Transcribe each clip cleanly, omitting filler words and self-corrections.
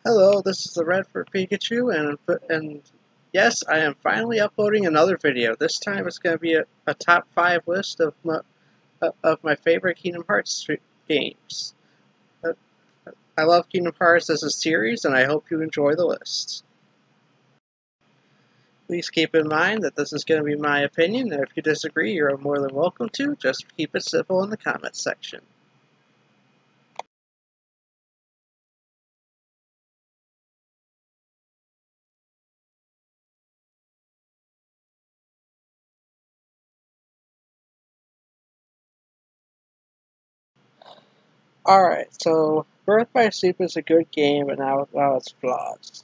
Hello, this is the Red for Pikachu, and yes, I am finally uploading another video. This time it's going to be a top 5 list of my favorite Kingdom Hearts games. Uh, I love Kingdom Hearts as a series, and I hope you enjoy the list. Please keep in mind that this is going to be my opinion, and if you disagree, you're more than welcome to. Just keep it civil in the comments section. Alright, so Birth by Sleep is a good game, and now its flaws.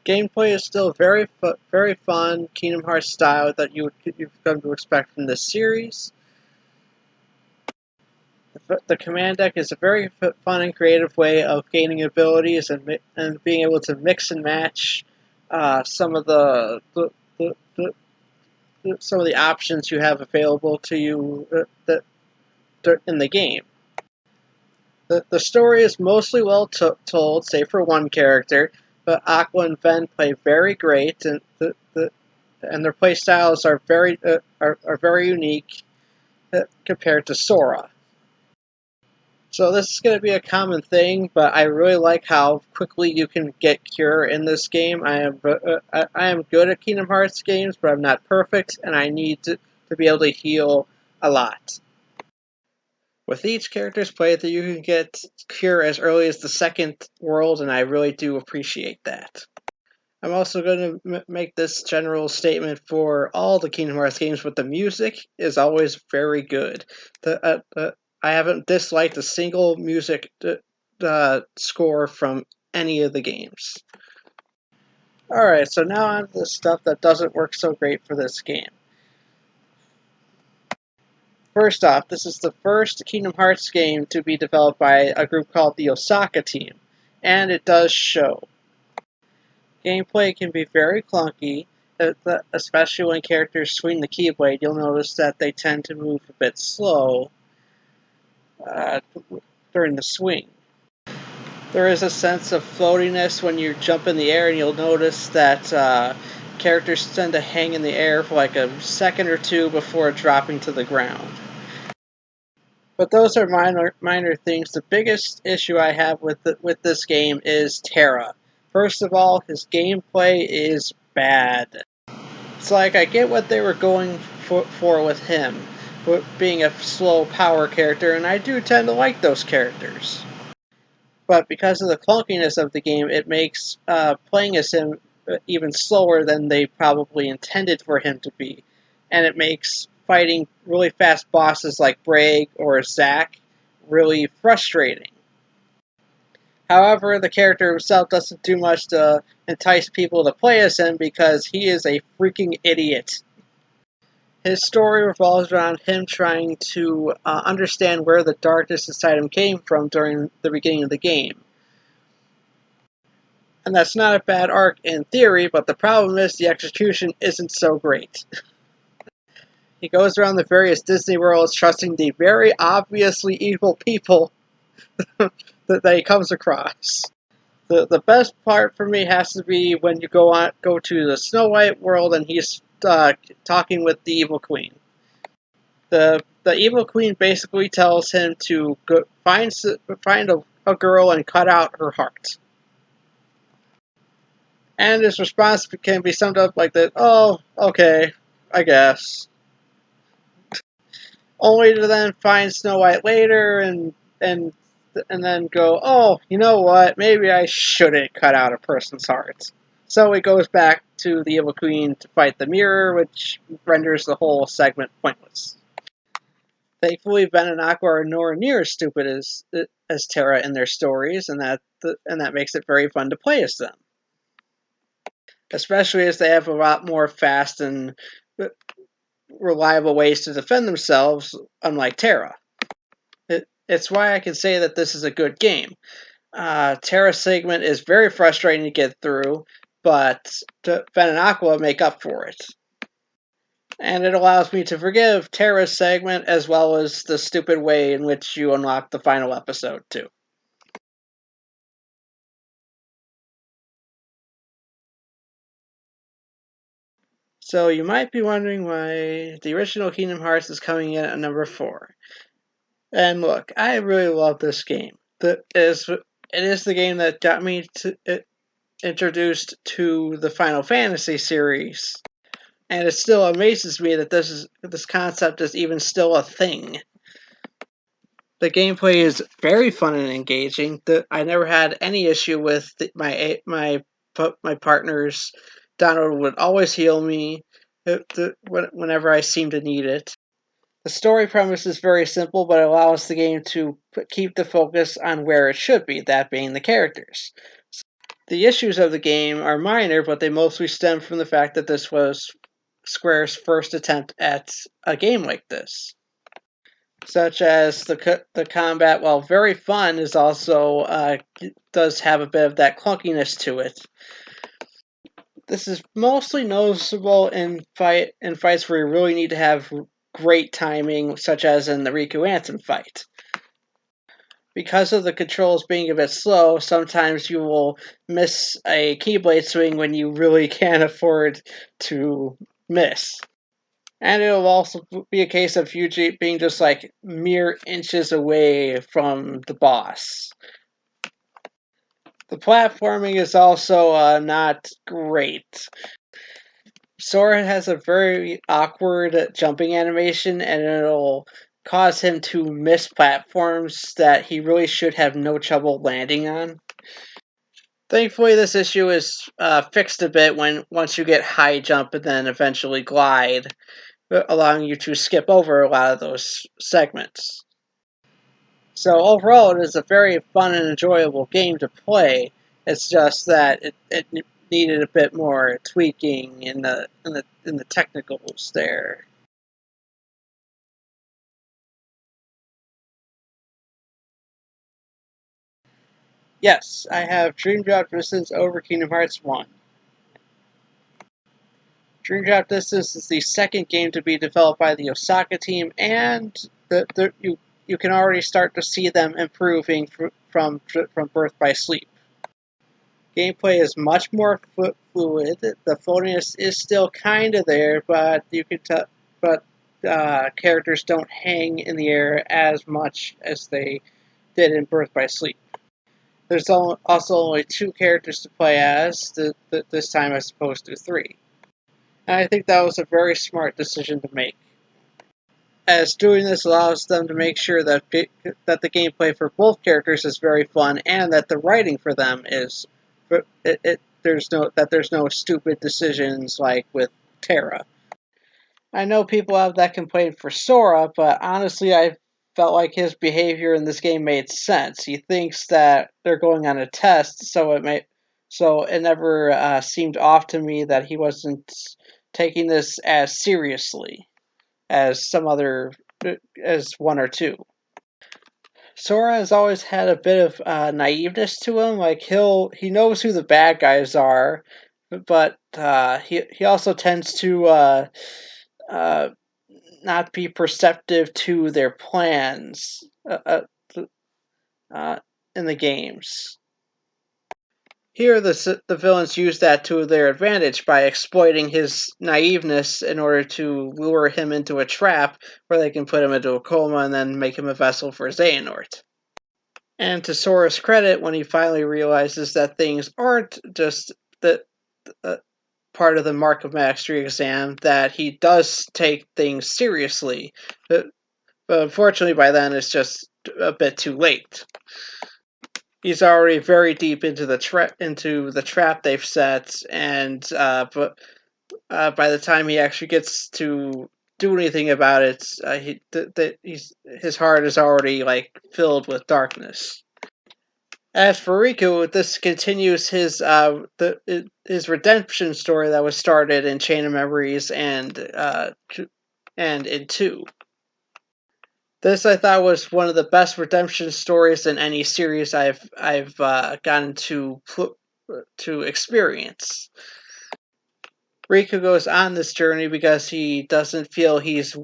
Gameplay is still very fun Kingdom Hearts style that you've come to expect from this series. The command deck is a very fun and creative way of gaining abilities and being able to mix and match some of some of the options you have available to you in the game. The story is mostly well told, save for one character, but Aqua and Ven play very great, and and their play styles are very unique compared to Sora. So this is going to be a common thing, but I really like how quickly you can get Cure in this game. I am good at Kingdom Hearts games, but I'm not perfect, and I need to be able to heal a lot. With each character's playthrough, you can get Cure as early as the second world, and I really do appreciate that. I'm also going to make this general statement for all the Kingdom Hearts games, but the music is always very good. I haven't disliked a single music score from any of the games. Alright, so now on to the stuff that doesn't work so great for this game. First off, this is the first Kingdom Hearts game to be developed by a group called the Osaka team, and it does show. Gameplay can be very clunky, especially when characters swing the Keyblade. You'll notice that they tend to move a bit slow uh, during the swing. There is a sense of floatiness when you jump in the air, and you'll notice that characters tend to hang in the air for like a second or two before dropping to the ground. But those are minor things. The biggest issue I have with this game is Terra. First of all, his gameplay is bad. It's like I get what they were going for with him, being a slow power character, and I do tend to like those characters. But because of the clunkiness of the game, it makes playing as him even slower than they probably intended for him to be. And it makes fighting really fast bosses like Braig or Zack really frustrating. However, the character himself doesn't do much to entice people to play as him because he is a freaking idiot. His story revolves around him trying to understand where the darkness inside him came from during the beginning of the game. And that's not a bad arc in theory, but the problem is the execution isn't so great. He goes around the various Disney worlds trusting the very obviously evil people that he comes across. The best part for me has to be when you go to the Snow White world and he's talking with the Evil Queen. The Evil Queen basically tells him to go find a girl and cut out her heart. And his response can be summed up like that: "Oh, okay, I guess." Only to then find Snow White later and then go, "Oh, you know what? Maybe I shouldn't cut out a person's heart." So he goes back to the Evil Queen to fight the mirror, which renders the whole segment pointless. Thankfully, Ben and Aqua are nowhere near as stupid as Terra in their stories, and that makes it very fun to play as them. Especially as they have a lot more fast and reliable ways to defend themselves, unlike Terra. It's why I can say that this is a good game. Terra's segment is very frustrating to get through, but Ben and Aqua make up for it. And it allows me to forgive Terra's segment as well as the stupid way in which you unlock the final episode, too. So you might be wondering why the original Kingdom Hearts is coming in at number 4. And look, I really love this game. It is the game that got me introduced to the Final Fantasy series, and it still amazes me that this concept is even still a thing. The gameplay is very fun and engaging. I never had any issue with my partners. Donald would always heal me whenever I seemed to need it. The story premise is very simple, but it allows the game to keep the focus on where it should be, that being the characters. The issues of the game are minor, but they mostly stem from the fact that this was Square's first attempt at a game like this. Such as the combat, while very fun, is also does have a bit of that clunkiness to it. This is mostly noticeable in fights where you really need to have great timing, such as in the Riku Anthem fight. Because of the controls being a bit slow, sometimes you will miss a Keyblade swing when you really can't afford to miss. And it'll also be a case of you being just like mere inches away from the boss. The platforming is also not great. Sora has a very awkward jumping animation, and it'll cause him to miss platforms that he really should have no trouble landing on. Thankfully, this issue is fixed a bit once you get high jump and then eventually glide, allowing you to skip over a lot of those segments. So overall, it is a very fun and enjoyable game to play. It's just that it needed a bit more tweaking in the technicals there. Yes, I have Dream Drop Distance over Kingdom Hearts 1. Dream Drop Distance is the second game to be developed by the Osaka team, and you can already start to see them improving from Birth by Sleep. Gameplay is much more fluid. The floatiness is still kind of there, but you can tell, but characters don't hang in the air as much as they did in Birth by Sleep. There's also only 2 characters to play as this time as opposed to 3. And I think that was a very smart decision to make, as doing this allows them to make sure that the gameplay for both characters is very fun, and that the writing for them is there's no stupid decisions like with Terra. I know people have that complaint for Sora, but honestly, I felt like his behavior in this game made sense. He thinks that they're going on a test, so it never seemed off to me that he wasn't taking this as seriously as some other as one or two. Sora has always had a bit of naiveness to him. Like he knows who the bad guys are, but he also tends to uh, not be perceptive to their plans uh, in the games. Here, the villains use that to their advantage by exploiting his naiveness in order to lure him into a trap where they can put him into a coma and then make him a vessel for Xehanort. And to Sora's credit, when he finally realizes that things aren't just the uh, part of the Mark of Mastery exam, that he does take things seriously. But unfortunately, by then, it's just a bit too late. He's already very deep into the trap they've set, and by the time he actually gets to do anything about it, his heart is already like filled with darkness. As for Riku, this continues his redemption story that was started in Chain of Memories and in 2. This I thought was one of the best redemption stories in any series I've gotten to experience. Riku goes on this journey because he doesn't feel he's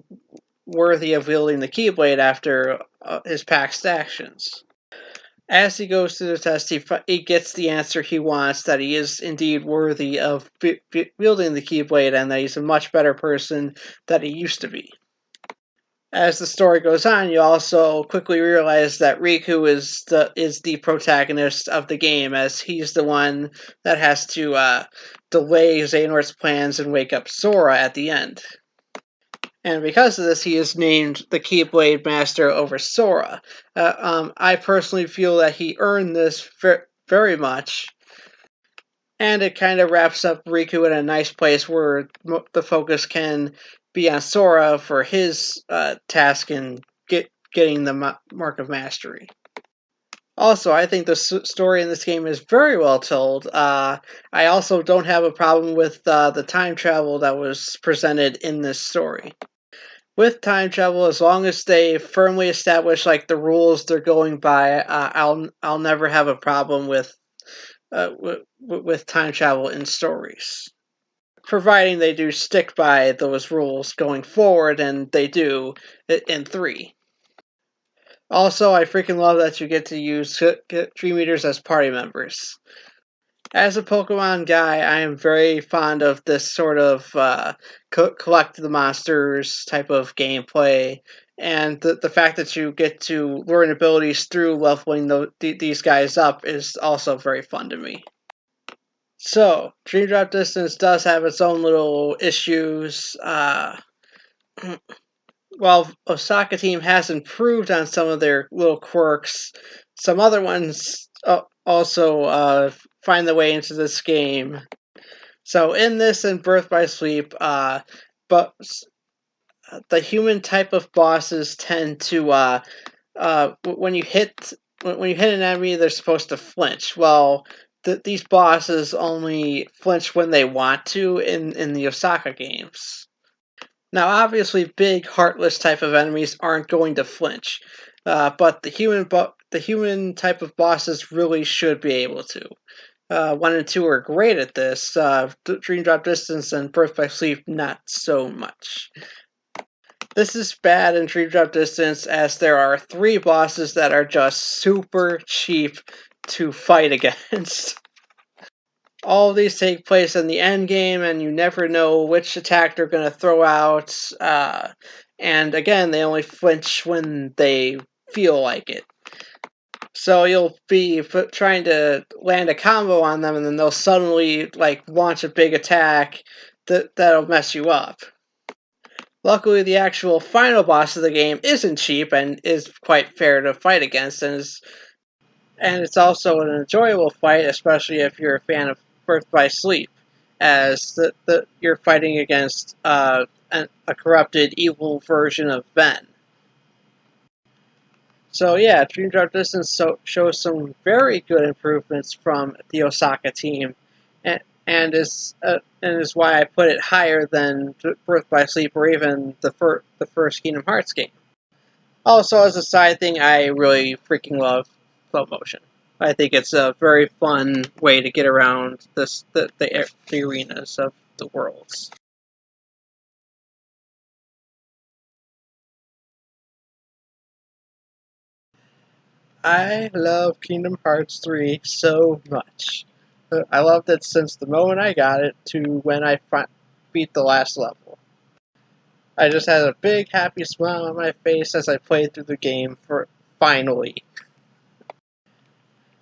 worthy of wielding the Keyblade after his past actions. As he goes through the test, he gets the answer he wants, that he is indeed worthy of wielding the Keyblade and that he's a much better person than he used to be. As the story goes on, you also quickly realize that Riku is the protagonist of the game, as he's the one that has to delay Xehanort's plans and wake up Sora at the end. And because of this, he is named the Keyblade Master over Sora. I personally feel that he earned this very much, and it kind of wraps up Riku in a nice place where the focus can be on Sora for his task in getting the Mark of Mastery. Also, I think the story in this game is very well told. I also don't have a problem with the time travel that was presented in this story. With time travel, as long as they firmly establish like the rules they're going by, I'll never have a problem with time travel in stories, providing they do stick by those rules going forward, and they do in 3. Also, I freaking love that you get to use Dream Eaters as party members. As a Pokemon guy, I am very fond of this sort of collect the monsters type of gameplay, and the fact that you get to learn abilities through leveling these guys up is also very fun to me. So, Dream Drop Distance does have its own little issues. While Osaka Team has improved on some of their little quirks, some other ones also find their way into this game. So in this and Birth by Sleep, but the human type of bosses tend to when you hit an enemy, they're supposed to flinch. Well, these bosses only flinch when they want to in the Osaka games. Now, obviously, big heartless type of enemies aren't going to flinch, but the human type of bosses really should be able to. 1 and 2 are great at this. Dream Drop Distance and Birth by Sleep, not so much. This is bad in Dream Drop Distance, as there are 3 bosses that are just super cheap to fight against. All of these take place in the end game, and you never know which attack they're going to throw out. And again, they only flinch when they feel like it. So you'll be trying to land a combo on them, and then they'll suddenly launch a big attack that'll mess you up. Luckily, the actual final boss of the game isn't cheap and is quite fair to fight against, and it's also an enjoyable fight, especially if you're a fan of Birth by Sleep, as you're fighting against a corrupted, evil version of Ben. So yeah, Dream Drop Distance shows some very good improvements from the Osaka team, and is why I put it higher than Birth by Sleep or even the first Kingdom Hearts game. Also, as a side thing, I really freaking love slow motion. I think it's a very fun way to get around the arenas of the worlds. I love Kingdom Hearts 3 so much. I loved it since the moment I got it to when I beat the last level. I just had a big happy smile on my face as I played through the game for finally.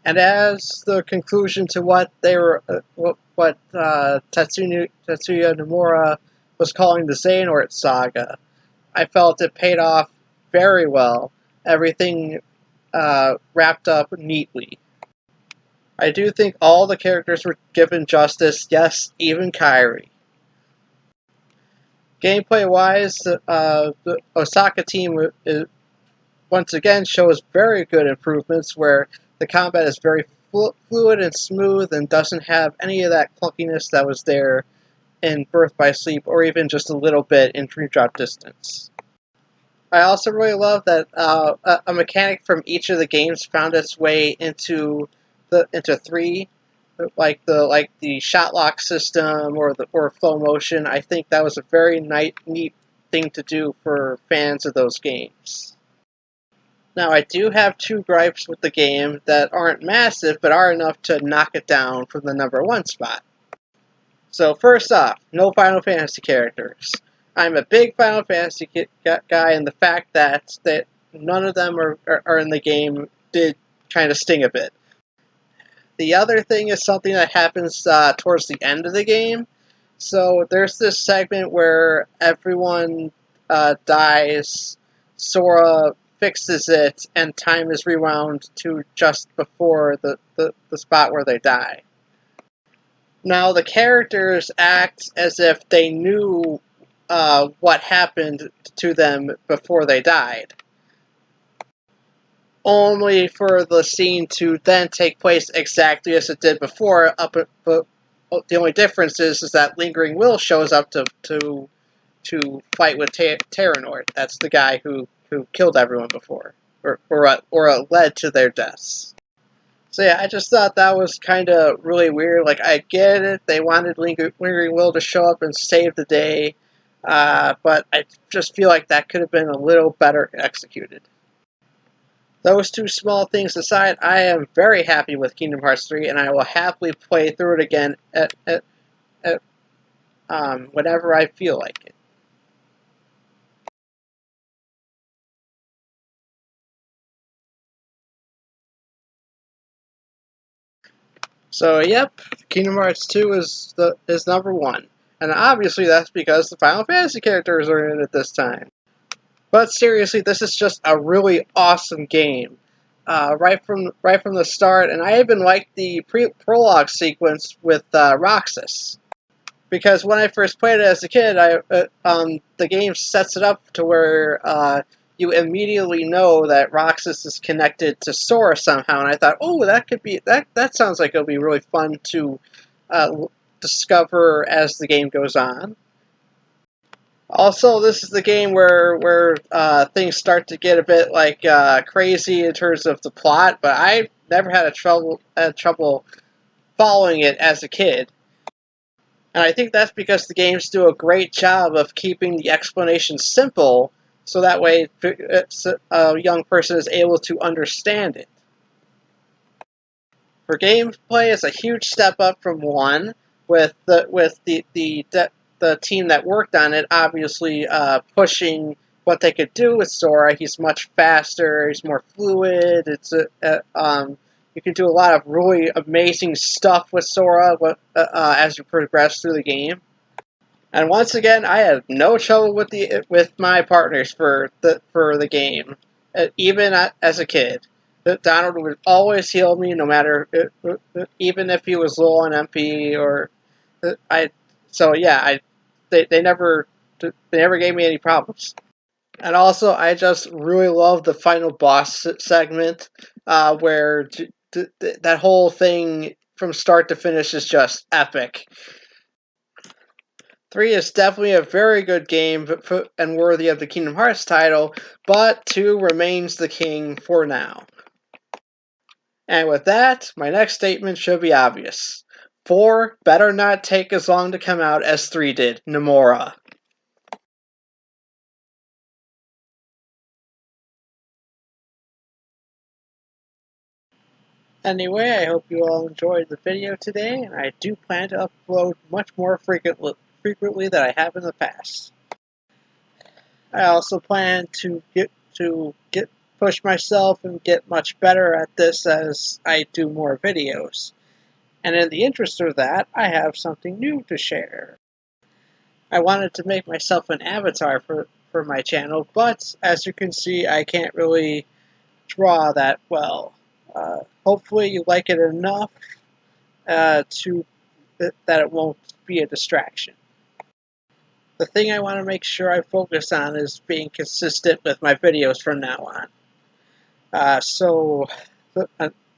And as the conclusion to what they were, Tetsuya Nomura was calling the Xehanort saga, I felt it paid off very well. Everything wrapped up neatly. I do think all the characters were given justice, yes, even Kairi. Gameplay-wise, the Osaka team once again shows very good improvements where the combat is very fluid and smooth and doesn't have any of that clunkiness that was there in Birth by Sleep or even just a little bit in Dream Drop Distance. I also really love that a mechanic from each of the games found its way into 3, like the shot lock system or flow motion. I think that was a very neat thing to do for fans of those games. Now, I do have two gripes with the game that aren't massive, but are enough to knock it down from the #1 spot. So first off, no Final Fantasy characters. I'm a big Final Fantasy guy, and the fact that none of them are in the game did kind of sting a bit. The other thing is something that happens towards the end of the game. So there's this segment where everyone dies, Sora fixes it, and time is rewound to just before the spot where they die. Now, the characters act as if they knew what happened to them before they died, only for the scene to then take place exactly as it did before. But the only difference is that Lingering Will shows up to fight with Terranort. That's the guy who killed everyone before, or led to their deaths. So yeah, I just thought that was kind of really weird. Like, I get it, they wanted Lingering Will to show up and save the day, but I just feel like that could have been a little better executed. Those two small things aside, I am very happy with Kingdom Hearts 3, and I will happily play through it again at whenever I feel like it. So yep, Kingdom Hearts 2 is #1, and obviously that's because the Final Fantasy characters are in it this time. But seriously, this is just a really awesome game, right from the start, and I even liked the prologue sequence with Roxas. Because when I first played it as a kid, the game sets it up to where you immediately know that Roxas is connected to Sora somehow, and I thought, oh, that could be that. That sounds like it'll be really fun to uh, discover as the game goes on. Also, this is the game where things start to get a bit like crazy in terms of the plot, but I never had trouble following it as a kid. And I think that's because the games do a great job of keeping the explanation simple, so that way a young person is able to understand it. For gameplay, it's a huge step up from 1, with the team that worked on it obviously pushing what they could do with Sora. He's much faster. He's more fluid. You can do a lot of really amazing stuff with Sora as you progress through the game. And once again, I had no trouble with my partners for the game, even as a kid. Donald would always heal me, no matter even if he was low on MP or I. So yeah, they never gave me any problems. And also, I just really love the final boss segment, where that whole thing from start to finish is just epic. 3 is definitely a very good game and worthy of the Kingdom Hearts title, but 2 remains the king for now. And with that, my next statement should be obvious. 4 better not take as long to come out as 3 did, Nomura. Anyway, I hope you all enjoyed the video today, and I do plan to upload much more frequently than I have in the past. I also plan to get push myself and get much better at this as I do more videos. And in the interest of that, I have something new to share. I wanted to make myself an avatar for my channel, but as you can see, I can't really draw that well. Hopefully you like it enough that it won't be a distraction. The thing I want to make sure I focus on is being consistent with my videos from now on. So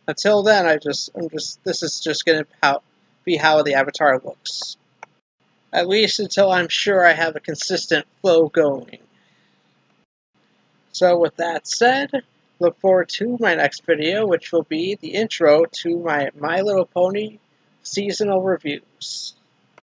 until then, this is just going to be how the avatar looks. At least until I'm sure I have a consistent flow going. So with that said, look forward to my next video, which will be the intro to my My Little Pony seasonal reviews.